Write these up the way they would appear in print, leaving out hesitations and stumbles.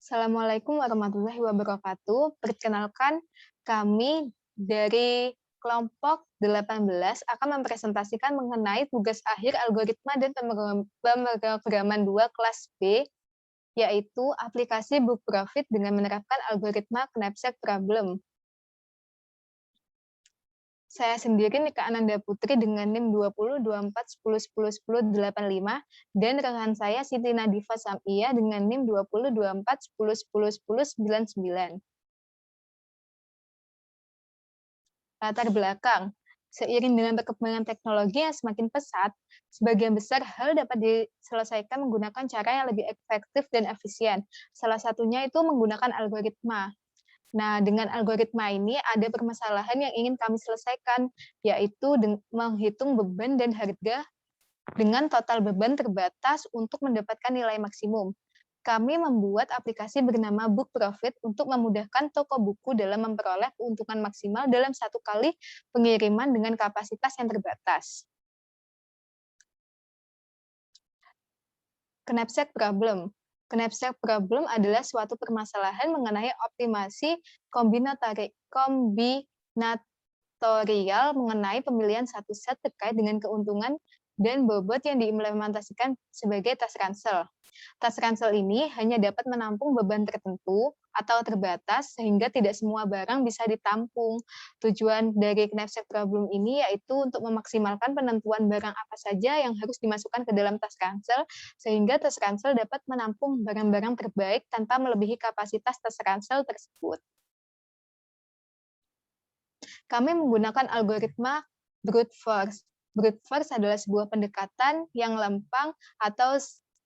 Assalamualaikum warahmatullahi wabarakatuh. Perkenalkan, kami dari kelompok 18 akan mempresentasikan mengenai tugas akhir algoritma dan pemrograman 2 kelas B, yaitu aplikasi book profit dengan menerapkan algoritma knapsack problem. Saya sendiri Nika Ananda Putri dengan NIM 202410101085 dan rekan saya Siti Nadifa Samia dengan NIM 202410101099. Latar belakang. Seiring dengan perkembangan teknologi yang semakin pesat, sebagian besar hal dapat diselesaikan menggunakan cara yang lebih efektif dan efisien. Salah satunya itu menggunakan algoritma. Nah, dengan algoritma ini ada permasalahan yang ingin kami selesaikan, yaitu menghitung beban dan harga dengan total beban terbatas untuk mendapatkan nilai maksimum. Kami membuat aplikasi bernama Book Profit untuk memudahkan toko buku dalam memperoleh keuntungan maksimal dalam satu kali pengiriman dengan kapasitas yang terbatas. Knapsack problem. Knapsack problem adalah suatu permasalahan mengenai optimasi kombinatorial mengenai pemilihan satu set terkait dengan keuntungan dan bobot yang diimplementasikan sebagai task ransel. Task ransel ini hanya dapat menampung beban tertentu atau terbatas sehingga tidak semua barang bisa ditampung. Tujuan dari knapsack problem ini yaitu untuk memaksimalkan penentuan barang apa saja yang harus dimasukkan ke dalam task ransel sehingga task ransel dapat menampung barang-barang terbaik tanpa melebihi kapasitas task ransel tersebut. Kami menggunakan algoritma brute force. Brute force adalah sebuah pendekatan yang lempang atau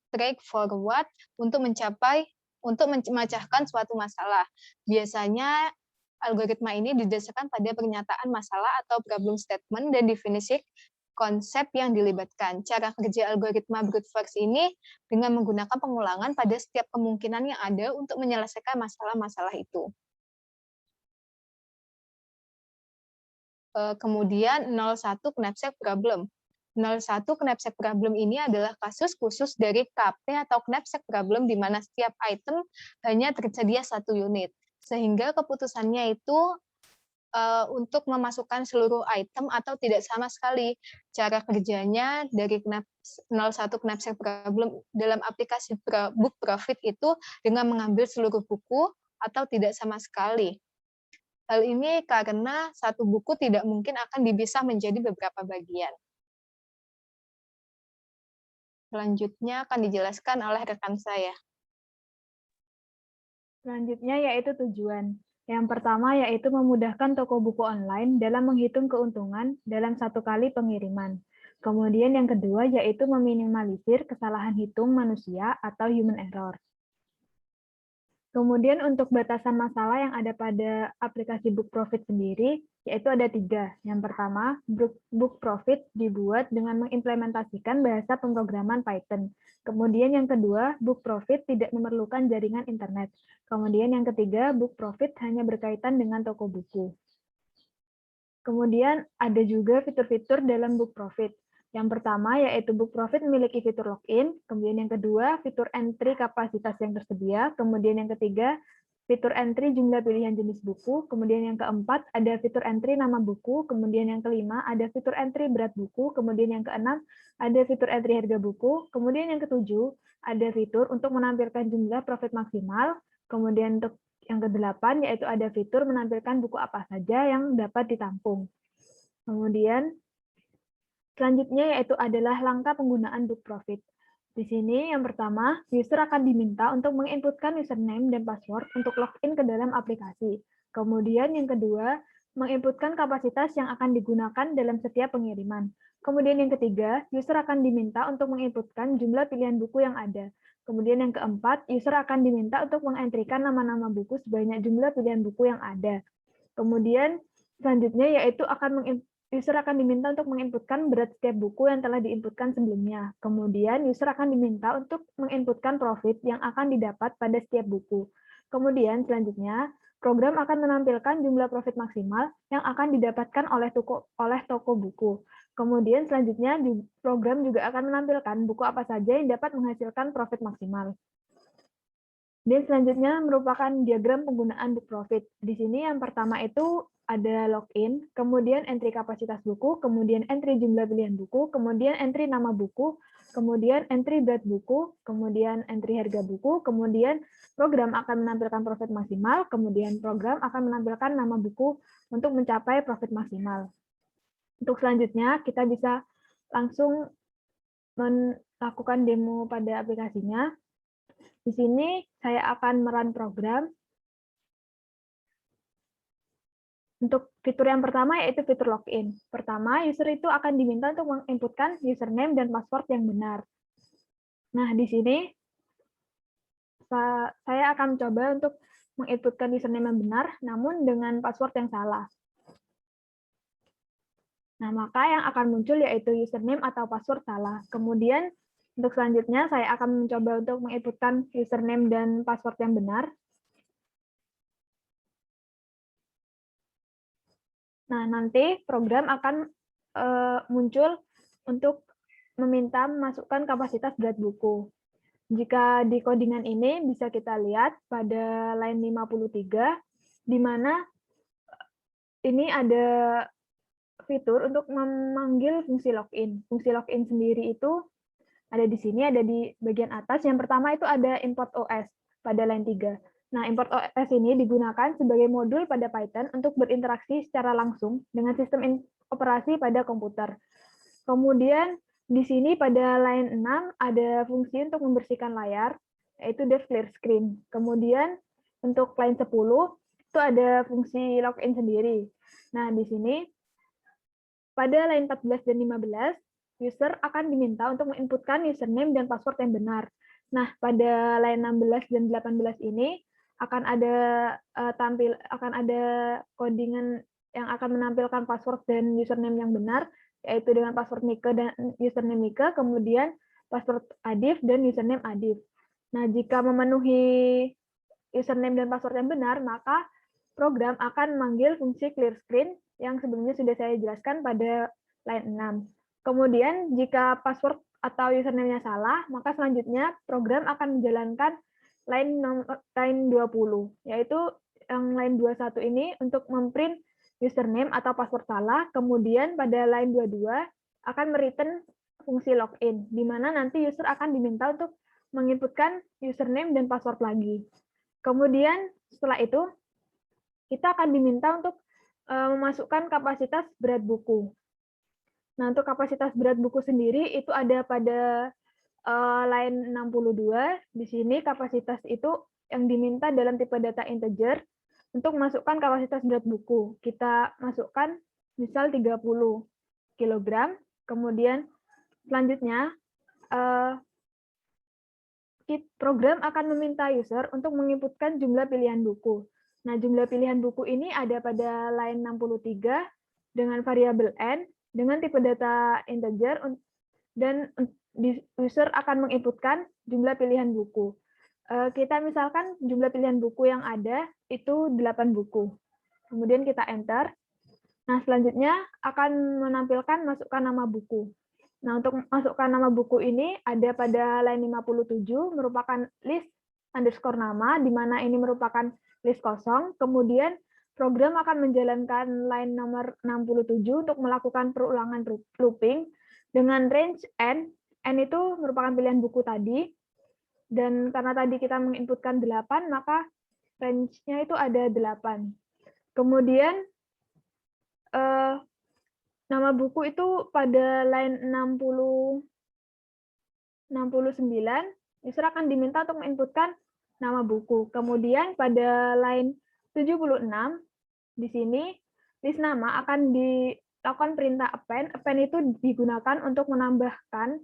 straightforward untuk memecahkan suatu masalah. Biasanya algoritma ini didasarkan pada pernyataan masalah atau problem statement dan definisi konsep yang dilibatkan. Cara kerja algoritma brute force ini dengan menggunakan pengulangan pada setiap kemungkinan yang ada untuk menyelesaikan masalah-masalah itu. Kemudian 01 knapsack problem. 01 knapsack problem ini adalah kasus khusus dari KP atau knapsack problem di mana setiap item hanya tersedia satu unit. Sehingga keputusannya itu untuk memasukkan seluruh item atau tidak sama sekali. Cara kerjanya dari 01 knapsack problem dalam aplikasi Book Profit itu dengan mengambil seluruh buku atau tidak sama sekali. Hal ini karena satu buku tidak mungkin akan dipisah menjadi beberapa bagian. Selanjutnya akan dijelaskan oleh rekan saya. Selanjutnya yaitu tujuan. Yang pertama yaitu memudahkan toko buku online dalam menghitung keuntungan dalam satu kali pengiriman. Kemudian yang kedua yaitu meminimalisir kesalahan hitung manusia atau human error. Kemudian untuk batasan masalah yang ada pada aplikasi Book Profit sendiri, yaitu ada 3. Yang pertama, Book Profit dibuat dengan mengimplementasikan bahasa pemrograman Python. Kemudian yang kedua, Book Profit tidak memerlukan jaringan internet. Kemudian yang ketiga, Book Profit hanya berkaitan dengan toko buku. Kemudian ada juga fitur-fitur dalam Book Profit. Yang pertama yaitu Book Profit memiliki fitur login, kemudian yang kedua fitur entry kapasitas yang tersedia, kemudian yang ketiga fitur entry jumlah pilihan jenis buku, kemudian yang keempat ada fitur entry nama buku, kemudian yang kelima ada fitur entry berat buku, kemudian yang keenam ada fitur entry harga buku, kemudian yang ketujuh ada fitur untuk menampilkan jumlah profit maksimal, kemudian untuk yang kedelapan yaitu ada fitur menampilkan buku apa saja yang dapat ditampung. Kemudian selanjutnya yaitu adalah langkah penggunaan Book Profit. Di sini yang pertama, user akan diminta untuk menginputkan username dan password untuk login ke dalam aplikasi. Kemudian yang kedua, menginputkan kapasitas yang akan digunakan dalam setiap pengiriman. Kemudian yang ketiga, user akan diminta untuk menginputkan jumlah pilihan buku yang ada. Kemudian yang keempat, user akan diminta untuk mengentrikan nama-nama buku sebanyak jumlah pilihan buku yang ada. Kemudian selanjutnya yaitu user akan diminta untuk menginputkan berat setiap buku yang telah diinputkan sebelumnya. Kemudian user akan diminta untuk menginputkan profit yang akan didapat pada setiap buku. Kemudian selanjutnya, program akan menampilkan jumlah profit maksimal yang akan didapatkan oleh toko buku. Kemudian selanjutnya, program juga akan menampilkan buku apa saja yang dapat menghasilkan profit maksimal. Dan selanjutnya merupakan diagram penggunaan book profit. Di sini yang pertama itu ada login, kemudian entry kapasitas buku, kemudian entry jumlah pilihan buku, kemudian entry nama buku, kemudian entry berat buku, kemudian entry harga buku, kemudian program akan menampilkan profit maksimal, kemudian program akan menampilkan nama buku untuk mencapai profit maksimal. Untuk selanjutnya, kita bisa langsung melakukan demo pada aplikasinya. Di sini saya akan merun program. Untuk fitur yang pertama yaitu fitur login. Pertama, user itu akan diminta untuk menginputkan username dan password yang benar. Nah, di sini saya akan coba untuk menginputkan username yang benar, namun dengan password yang salah. Nah, maka yang akan muncul yaitu username atau password salah. Kemudian, untuk selanjutnya saya akan mencoba untuk menginputkan username dan password yang benar. Nah, nanti program akan muncul untuk meminta memasukkan kapasitas berat buku. Jika di codingan ini bisa kita lihat pada line 53, di mana ini ada fitur untuk memanggil fungsi login. Fungsi login sendiri itu ada di sini, ada di bagian atas. Yang pertama itu ada import OS pada line 3. Nah, import OS ini digunakan sebagai modul pada Python untuk berinteraksi secara langsung dengan sistem operasi pada komputer. Kemudian di sini pada line 6 ada fungsi untuk membersihkan layar, yaitu dev clear screen. Kemudian untuk line 10 itu ada fungsi login sendiri. Nah, di sini pada line 14 dan 15, user akan diminta untuk menginputkan username dan password yang benar. Nah, pada line 16 dan 18 ini akan ada codingan yang akan menampilkan password dan username yang benar, yaitu dengan password Mika dan username Mika, kemudian password Adif dan username Adif. Nah, jika memenuhi username dan password yang benar, maka program akan memanggil fungsi clear screen yang sebelumnya sudah saya jelaskan pada line 6. Kemudian, jika password atau username-nya salah, maka selanjutnya program akan menjalankan line 20, yaitu yang line 21 ini untuk memprint username atau password salah, kemudian pada line 22 akan mereturn fungsi login, di mana nanti user akan diminta untuk menginputkan username dan password lagi. Kemudian setelah itu, kita akan diminta untuk memasukkan kapasitas berat buku. Nah, untuk kapasitas berat buku sendiri itu ada pada line 62. Di sini kapasitas itu yang diminta dalam tipe data integer untuk masukkan kapasitas berat buku. Kita masukkan misal 30 kg, kemudian selanjutnya program akan meminta user untuk menginputkan jumlah pilihan buku. Nah, jumlah pilihan buku ini ada pada line 63 dengan variabel n dengan tipe data integer, dan user akan menginputkan jumlah pilihan buku. Kita misalkan jumlah pilihan buku yang ada itu 8 buku. Kemudian kita enter. Nah, selanjutnya akan menampilkan masukkan nama buku. Nah, untuk masukkan nama buku ini ada pada line 57, merupakan list underscore nama, di mana ini merupakan list kosong. Kemudian program akan menjalankan line nomor 67 untuk melakukan perulangan looping dengan range n. N itu merupakan pilihan buku tadi. Dan karena tadi kita menginputkan 8, maka range-nya itu ada 8. Kemudian nama buku itu pada line 69, user akan diminta untuk menginputkan nama buku. Kemudian pada line 76, di sini list nama akan dilakukan perintah append. Append itu digunakan untuk menambahkan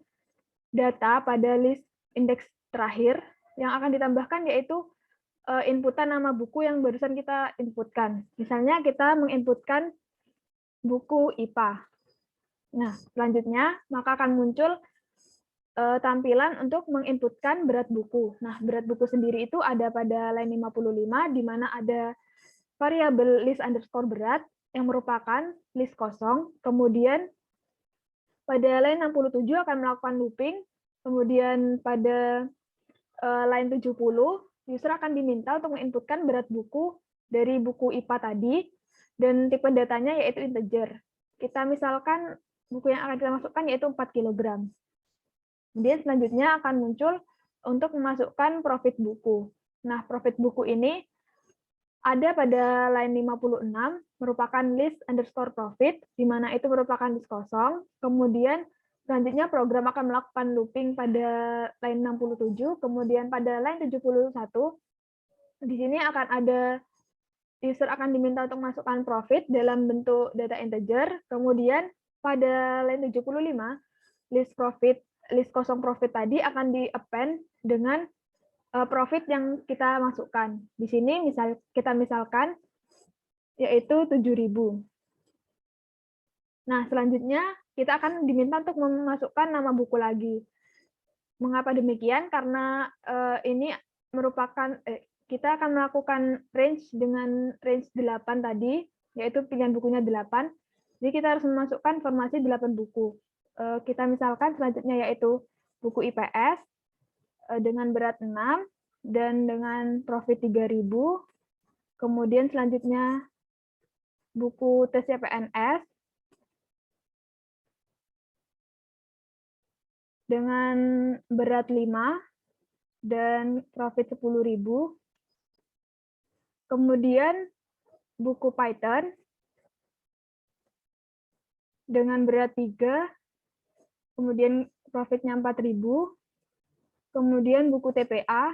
data pada list indeks terakhir. Yang akan ditambahkan yaitu inputan nama buku yang barusan kita inputkan. Misalnya kita menginputkan buku IPA. Nah, selanjutnya maka akan muncul tampilan untuk menginputkan berat buku. Nah, berat buku sendiri itu ada pada line 55, di mana ada variabel list underscore berat yang merupakan list kosong. Kemudian pada line 67 akan melakukan looping. Kemudian pada line 70 user akan diminta untuk menginputkan berat buku dari buku IPA tadi, dan tipe datanya yaitu integer. Kita misalkan buku yang akan kita masukkan yaitu 4 kg. Kemudian selanjutnya akan muncul untuk memasukkan profit buku. Nah, profit buku ini ada pada line 56, merupakan list underscore profit, di mana itu merupakan list kosong. Kemudian selanjutnya program akan melakukan looping pada line 67, kemudian pada line 71, di sini akan ada user akan diminta untuk masukkan profit dalam bentuk data integer, kemudian pada line 75, list kosong profit tadi akan di-append dengan profit yang kita masukkan. Di sini kita misalkan yaitu 7.000. Nah, selanjutnya kita akan diminta untuk memasukkan nama buku lagi. Mengapa demikian? Karena ini merupakan kita akan melakukan range dengan range 8 tadi, yaitu pilihan bukunya 8. Jadi kita harus memasukkan informasi 8 buku. Kita misalkan selanjutnya yaitu buku IPS dengan berat 6 dan dengan profit 3.000. Kemudian selanjutnya buku tes CPNS dengan berat 5 dan profit 10.000. Kemudian buku Python dengan berat 3, kemudian profitnya 4.000. Kemudian buku TPA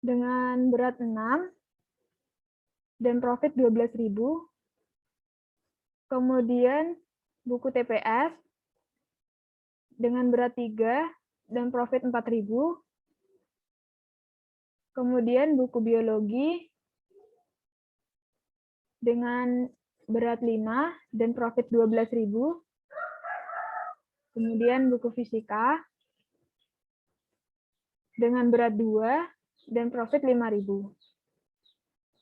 dengan berat 6 dan profit 12.000. Kemudian buku TPS dengan berat 3 dan profit 4.000. Kemudian buku biologi dengan berat 5 dan profit 12.000. Kemudian buku fisika dengan berat 2 dan profit 5.000.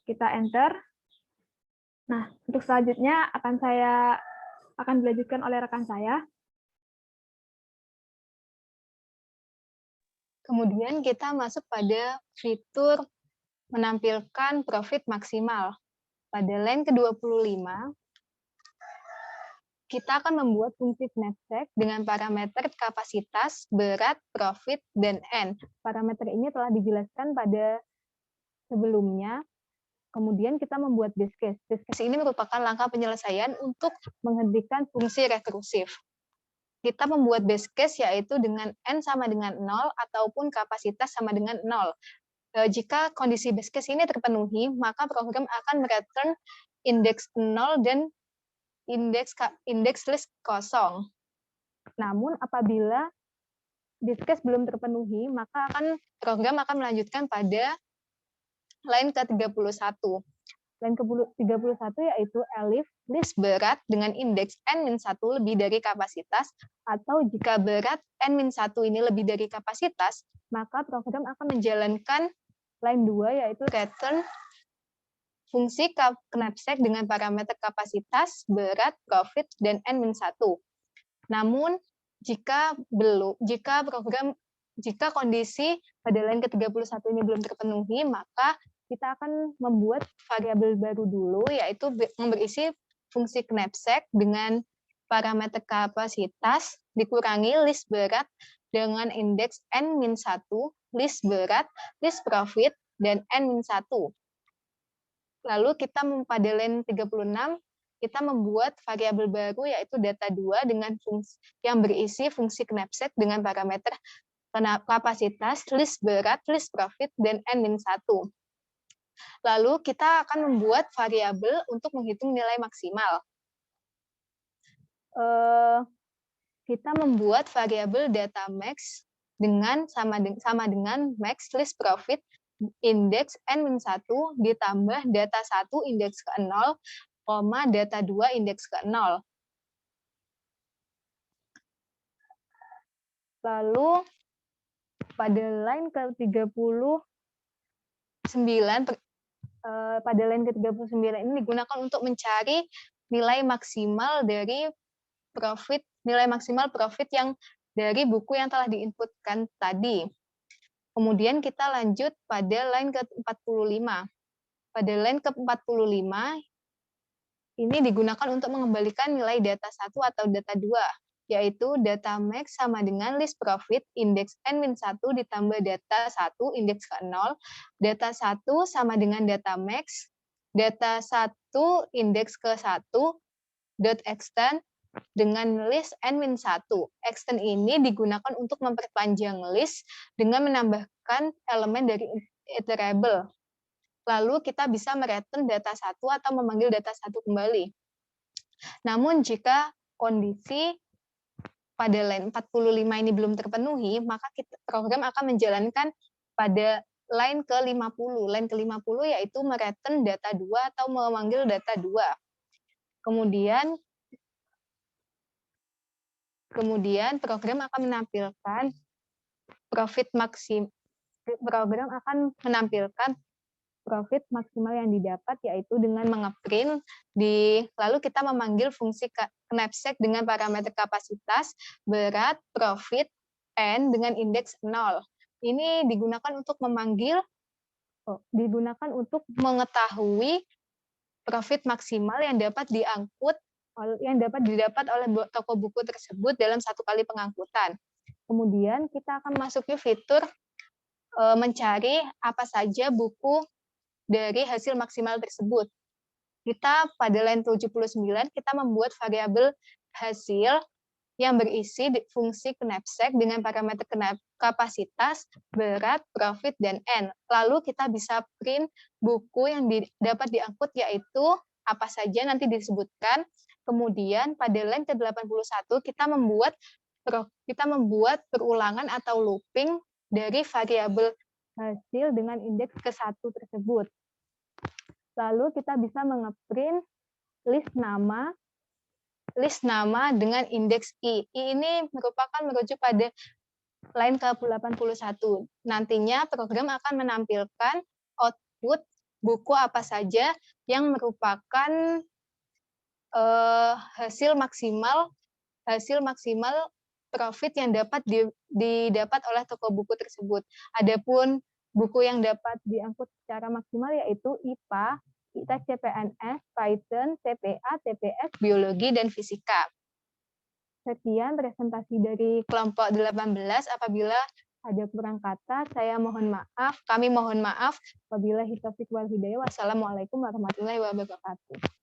Kita enter. Nah, untuk selanjutnya akan dilanjutkan oleh rekan saya. Kemudian kita masuk pada fitur menampilkan profit maksimal. Pada line ke-25, kita akan membuat fungsi knapsack dengan parameter kapasitas, berat, profit, dan N. Parameter ini telah dijelaskan pada sebelumnya. Kemudian kita membuat base case. Base case ini merupakan langkah penyelesaian untuk menghentikan fungsi rekursif. Kita membuat base case yaitu dengan N sama dengan 0 ataupun kapasitas sama dengan 0. Jika kondisi base case ini terpenuhi, maka program akan mereturn indeks 0 dan indeks list kosong. Namun apabila base case belum terpenuhi, maka program akan melanjutkan pada line ke-31. Line ke-31 yaitu elif list berat dengan indeks N-1 lebih dari kapasitas, atau jika berat N-1 ini lebih dari kapasitas, maka program akan menjalankan line 2 yaitu return fungsi knapsack dengan parameter kapasitas, berat, profit, dan N-1. Namun, jika kondisi pada line ke-31 ini belum terpenuhi, maka kita akan membuat variabel baru dulu, yaitu berisi fungsi knapsack dengan parameter kapasitas dikurangi list berat dengan indeks N-1, list berat, list profit, dan N-1. Lalu kita pada line 36, kita membuat variabel baru yaitu data 2 dengan yang berisi fungsi knapsack dengan parameter kapasitas, list berat, list profit, dan N-1. Lalu kita akan membuat variabel untuk menghitung nilai maksimal. Kita membuat variabel data max sama dengan max list profit indeks N-1 ditambah data 1 indeks ke-0, data 2 indeks ke-0. Lalu pada line ke-39, pada line ke-39 ini digunakan untuk mencari nilai maksimal profit yang dari buku yang telah diinputkan tadi. Kemudian kita lanjut pada line ke-45. Pada line ke-45, ini digunakan untuk mengembalikan nilai data 1 atau data 2, yaitu data max sama dengan list profit indeks N-1 ditambah data 1 indeks ke-0, data 1 sama dengan data max, data 1 indeks ke-1, dot extend dengan list N-1. Extend ini digunakan untuk memperpanjang list dengan menambahkan elemen dari iterable. Lalu kita bisa mereturn data 1 atau memanggil data 1 kembali. Namun jika kondisi pada line 45 ini belum terpenuhi, maka program akan menjalankan pada line ke-50. Line ke-50 yaitu mereturn data 2 atau memanggil data 2. Kemudian program akan menampilkan profit maksimal yang didapat, yaitu dengan mengeprint lalu kita memanggil fungsi knapsack dengan parameter kapasitas, berat, profit, n dengan indeks 0. Ini digunakan untuk mengetahui profit maksimal yang dapat didapat oleh toko buku tersebut dalam satu kali pengangkutan. Kemudian kita akan masuki fitur mencari apa saja buku dari hasil maksimal tersebut. Kita pada line 79, kita membuat variabel hasil yang berisi fungsi knapsack dengan parameter kapasitas, berat, profit, dan N. Lalu kita bisa print buku yang dapat diangkut, yaitu apa saja nanti disebutkan. Kemudian pada line ke-81 kita membuat perulangan atau looping dari variabel hasil dengan indeks ke-1 tersebut. Lalu kita bisa mengeprint list nama dengan indeks I. I ini merujuk pada line ke-81. Nantinya program akan menampilkan output buku apa saja yang merupakan hasil maksimal profit yang dapat didapat oleh toko buku tersebut. Adapun buku yang dapat diangkut secara maksimal yaitu IPA, ITEK CPNS, Python, TPA, TPS, Biologi, dan Fisika. Sekian presentasi dari kelompok 18. Apabila ada kurang kata, kami mohon maaf. Wabillahi taufiq wal hidayah. Wassalamualaikum warahmatullahi wabarakatuh.